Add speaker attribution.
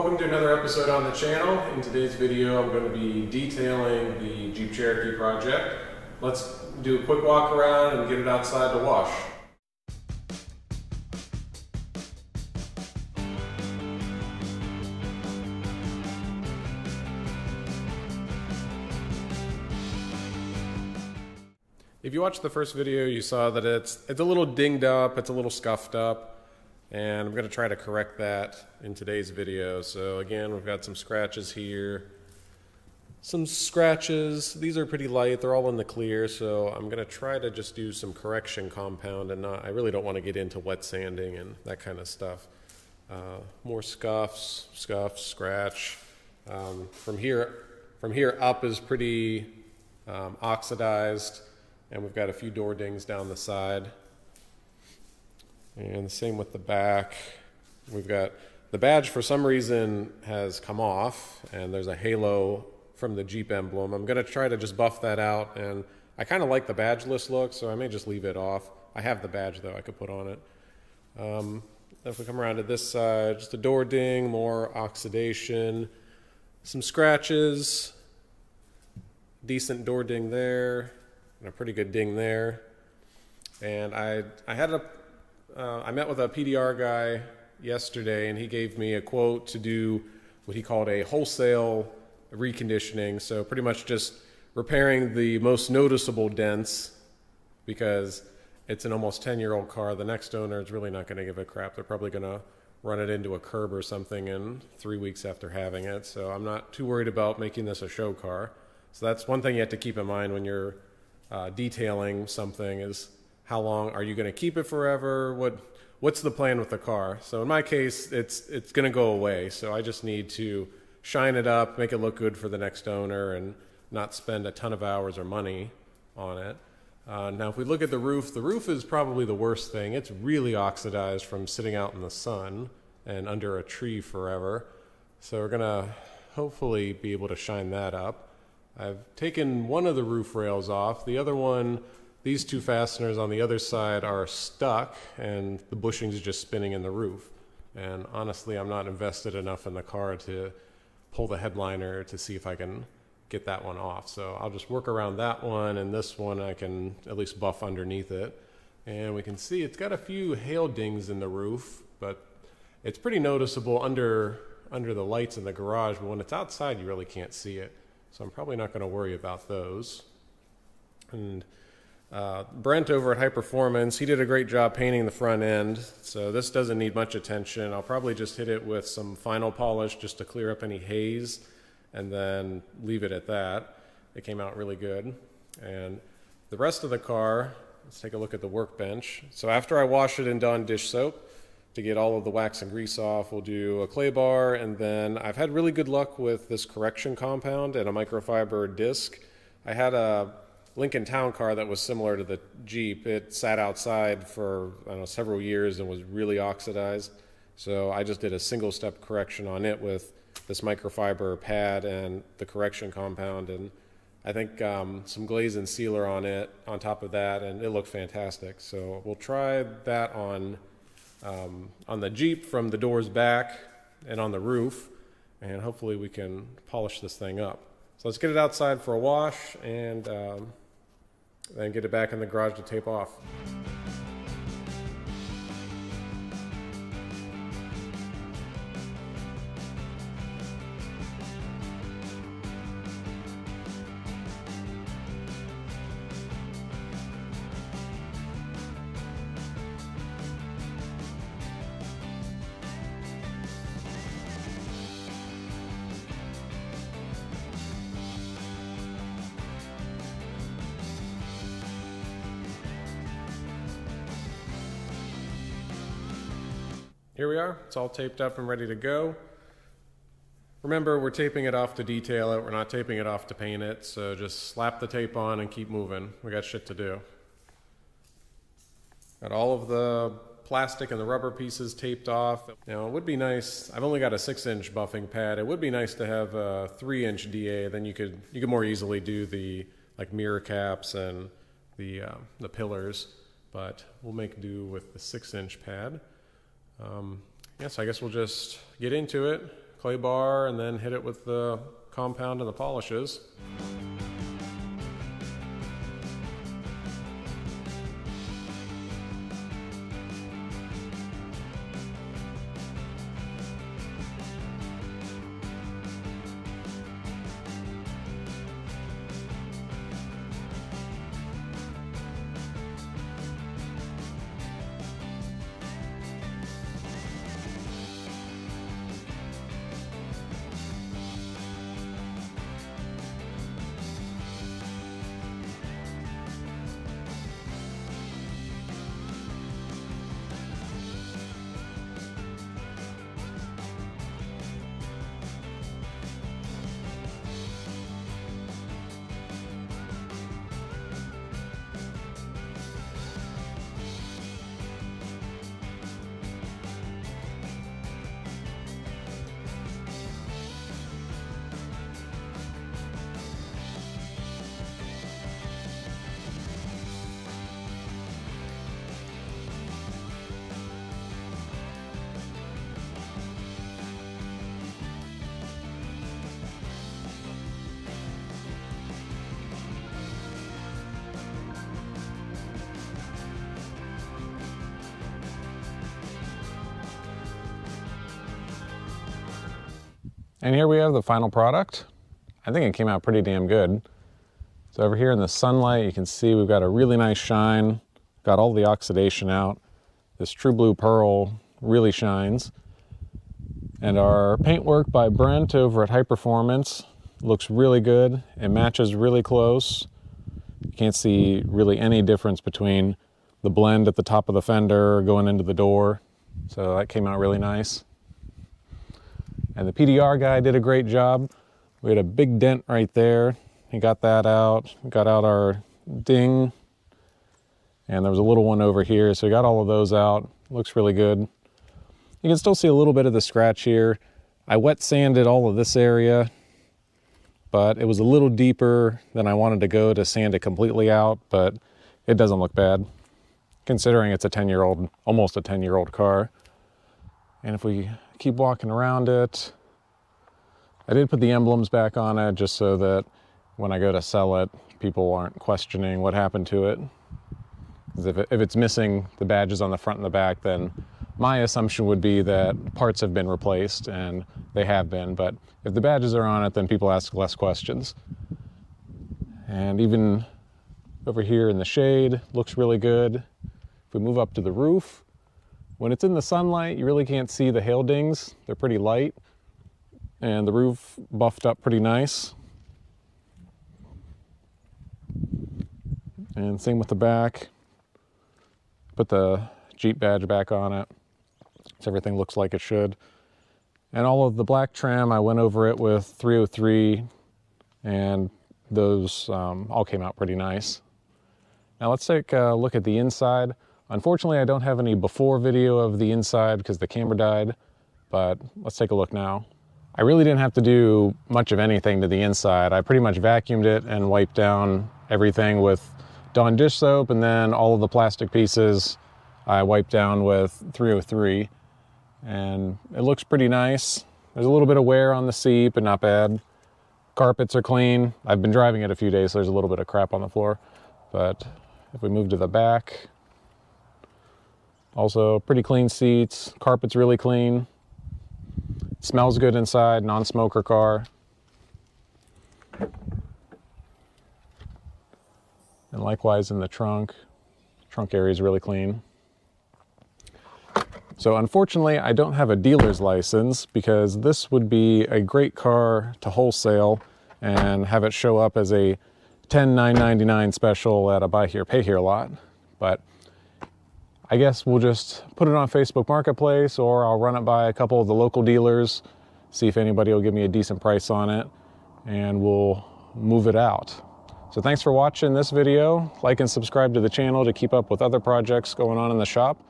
Speaker 1: Welcome to another episode on the channel. In today's video I'm going to be detailing the Jeep Cherokee project. Let's do a quick walk around and get it outside to wash. If you watched the first video, you saw that it's a little dinged up, it's a little scuffed up. And I'm going to try to correct that in today's video. So again, we've got some scratches here. Some scratches. These are pretty light. They're all in the clear. So I'm going to try to just do some correction compound and I really don't want to get into wet sanding and that kind of stuff. More scuffs, scratch. From here up is pretty oxidized. And we've got a few door dings down the side. And the same with the back. We've got the badge for some reason has come off and there's a halo from the Jeep emblem. I'm going to try to just buff that out, and I kind of like the badgeless look, so I may just leave it off. I have the badge though I could put on it. If we come around to this side, just a door ding, more oxidation, some scratches, decent door ding there, and a pretty good ding there. And I met with a PDR guy yesterday, and he gave me a quote to do what he called a wholesale reconditioning. So pretty much just repairing the most noticeable dents, because it's an almost 10-year-old car. The next owner is really not going to give a crap. They're probably going to run it into a curb or something in 3 weeks after having it. So I'm not too worried about making this a show car. So that's one thing you have to keep in mind when you're detailing something, is how long are you going to keep it forever? What's the plan with the car? So in my case, it's going to go away. So I just need to shine it up, make it look good for the next owner, and not spend a ton of hours or money on it. Now, if we look at the roof is probably the worst thing. It's really oxidized from sitting out in the sun and under a tree forever. So we're going to hopefully be able to shine that up. I've taken one of the roof rails off. The other one, these two fasteners on the other side are stuck, and the bushings are just spinning in the roof. And honestly, I'm not invested enough in the car to pull the headliner to see if I can get that one off. So I'll just work around that one, and this one I can at least buff underneath it. And we can see it's got a few hail dings in the roof, but it's pretty noticeable under the lights in the garage. But when it's outside, you really can't see it. So I'm probably not going to worry about those. And Brent over at High Performance, he did a great job painting the front end, so this doesn't need much attention. I'll probably just hit it with some final polish just to clear up any haze, and then leave it at that. It came out really good. And the rest of the car, let's take a look at the workbench. So after I wash it in Dawn dish soap to get all of the wax and grease off, we'll do a clay bar, and then I've had really good luck with this correction compound and a microfiber disc. I had a Lincoln Town car that was similar to the Jeep. It sat outside for, I don't know, several years and was really oxidized. So I just did a single step correction on it with this microfiber pad and the correction compound, and I think some glaze and sealer on it on top of that, and it looked fantastic. So we'll try that on the Jeep from the doors back and on the roof, and hopefully we can polish this thing up. So let's get it outside for a wash, and then get it back in the garage to tape off. Here we are, it's all taped up and ready to go. Remember, we're taping it off to detail it, we're not taping it off to paint it, so just slap the tape on and keep moving. We got shit to do. Got all of the plastic and the rubber pieces taped off. Now it would be nice, I've only got a 6-inch buffing pad, it would be nice to have a 3-inch DA, then you could more easily do the mirror caps and the pillars, but we'll make do with the 6-inch pad. Yeah, so I guess we'll just get into it, clay bar, and then hit it with the compound and the polishes. And here we have the final product. I think it came out pretty damn good. So over here in the sunlight, you can see we've got a really nice shine. Got all the oxidation out. This true blue pearl really shines. And our paintwork by Brent over at High Performance looks really good. It matches really close. You can't see really any difference between the blend at the top of the fender going into the door. So that came out really nice. And the PDR guy did a great job. We had a big dent right there. He got that out. Got out our ding. And there was a little one over here. So we got all of those out. Looks really good. You can still see a little bit of the scratch here. I wet sanded all of this area, but it was a little deeper than I wanted to go to sand it completely out, but it doesn't look bad, considering it's a 10-year-old, almost a 10-year-old car. And if we keep walking around it, I did put the emblems back on it just so that when I go to sell it, people aren't questioning what happened to it. Because if it's missing the badges on the front and the back, then my assumption would be that parts have been replaced, and they have been. But if the badges are on it, then people ask less questions. And even over here in the shade, looks really good. If we move up to the roof, when it's in the sunlight, you really can't see the hail dings. They're pretty light. And the roof buffed up pretty nice. And same with the back. Put the Jeep badge back on it, so everything looks like it should. And all of the black trim, I went over it with 303, and those all came out pretty nice. Now let's take a look at the inside. Unfortunately, I don't have any before video of the inside because the camera died, but let's take a look now. I really didn't have to do much of anything to the inside. I pretty much vacuumed it and wiped down everything with Dawn dish soap, and then all of the plastic pieces I wiped down with 303, and it looks pretty nice. There's a little bit of wear on the seat, but not bad. Carpets are clean. I've been driving it a few days, so there's a little bit of crap on the floor. But if we move to the back, also pretty clean seats. Carpet's really clean. Smells good inside, non-smoker car. And likewise in the trunk. Trunk area is really clean. So unfortunately, I don't have a dealer's license because this would be a great car to wholesale and have it show up as a $10,999 special at a buy here, pay here lot. But I guess we'll just put it on Facebook Marketplace, or I'll run it by a couple of the local dealers, see if anybody will give me a decent price on it, and we'll move it out. So thanks for watching this video. Like and subscribe to the channel to keep up with other projects going on in the shop.